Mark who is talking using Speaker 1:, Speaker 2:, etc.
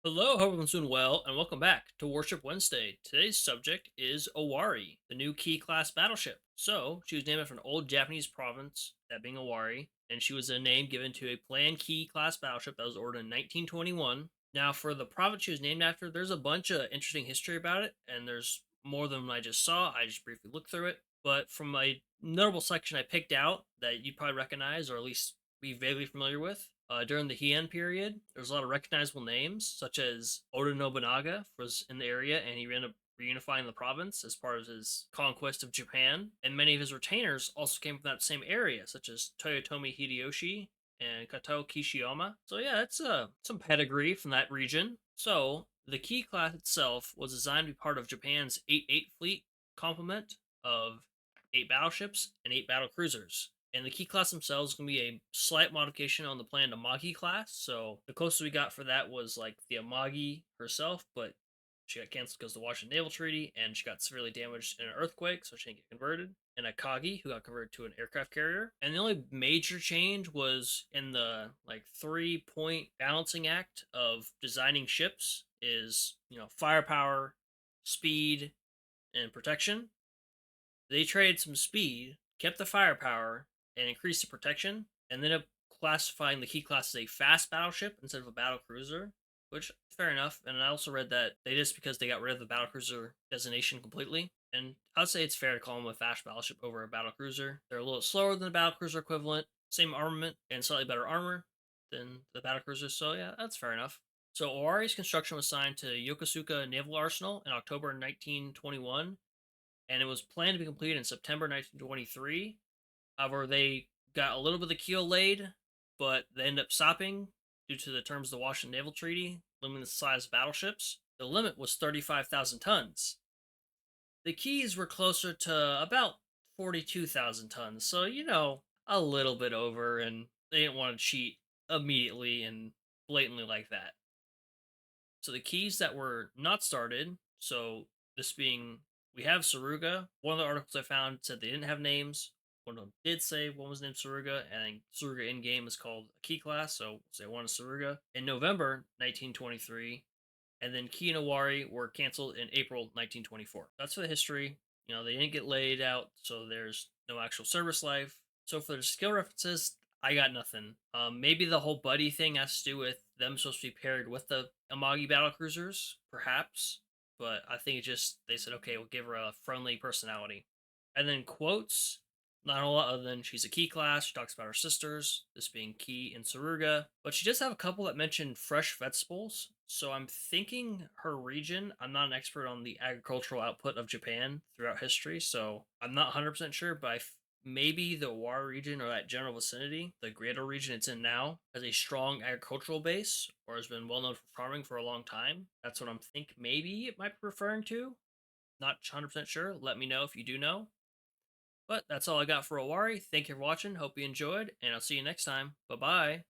Speaker 1: Hello, hope everyone's doing well, and welcome back to Warship Wednesday. Today's subject is Owari, the new key class battleship. So, she was named after an old Japanese province, that being Owari, and she was a name given to a planned key class battleship that was ordered in 1921. Now, for the province she was named after, there's a bunch of interesting history about it, and there's more than I just saw. I just briefly looked through it. But from a notable section I picked out that you'd probably recognize, or at least be vaguely familiar with, during the Heian period, there's a lot of recognizable names, such as Oda Nobunaga was in the area, and he ended up reunifying the province as part of his conquest of Japan. And many of his retainers also came from that same area, such as Toyotomi Hideyoshi and Kato Kishiyama. So yeah, it's some pedigree from that region. So the Key class itself was designed to be part of Japan's 8-8 fleet complement of 8 battleships and 8 battlecruisers. And the key class themselves is going to be a slight modification on the planned Amagi class. So the closest we got for that was like the Amagi herself, but she got canceled because of the Washington Naval Treaty, and she got severely damaged in an earthquake, so she didn't get converted. And Akagi, who got converted to an aircraft carrier. And the only major change was in the like 3 point balancing act of designing ships is, firepower, speed, and protection. They traded some speed, kept the firepower, and increased the protection, and ended up classifying the key class as a fast battleship instead of a battle cruiser, which fair enough. And I also read that they just because they got rid of the battle cruiser designation completely. And I'd say it's fair to call them a fast battleship over a battle cruiser. They're a little slower than the battle cruiser equivalent, same armament and slightly better armor than the battle cruiser. So yeah, that's fair enough. So Owari's construction was signed to Yokosuka Naval Arsenal in October 1921, and it was planned to be completed in September 1923. However, they got a little bit of the keel laid, but they ended up stopping due to the terms of the Washington Naval Treaty, limiting the size of battleships. The limit was 35,000 tons. The keys were closer to about 42,000 tons, so, a little bit over, and they didn't want to cheat immediately and blatantly like that. So the keys that were not started, so this being, we have Saruga. One of the articles I found said they didn't have names. One of them did say one was named Saruga, and Saruga in game is called a key class, so we'll say one is Saruga. In November 1923, and then Key and Owari were canceled in April 1924. That's for the history. They didn't get laid out, so there's no actual service life. So for the skill references, I got nothing. Maybe the whole buddy thing has to do with them supposed to be paired with the Amagi battle cruisers, perhaps. But I think it just they said, okay, we'll give her a friendly personality. And then quotes, not a lot other than she's a key class. She talks about her sisters, this being Key and Saruga. But she does have a couple that mention fresh vegetables. So I'm thinking her region, I'm not an expert on the agricultural output of Japan throughout history. So I'm not 100% sure, but maybe the War region or that general vicinity, the greater region it's in now, has a strong agricultural base or has been well known for farming for a long time. That's what I'm think maybe it might be referring to. Not 100% sure. Let me know if you do know. But that's all I got for Owari. Thank you for watching. Hope you enjoyed, and I'll see you next time. Bye bye.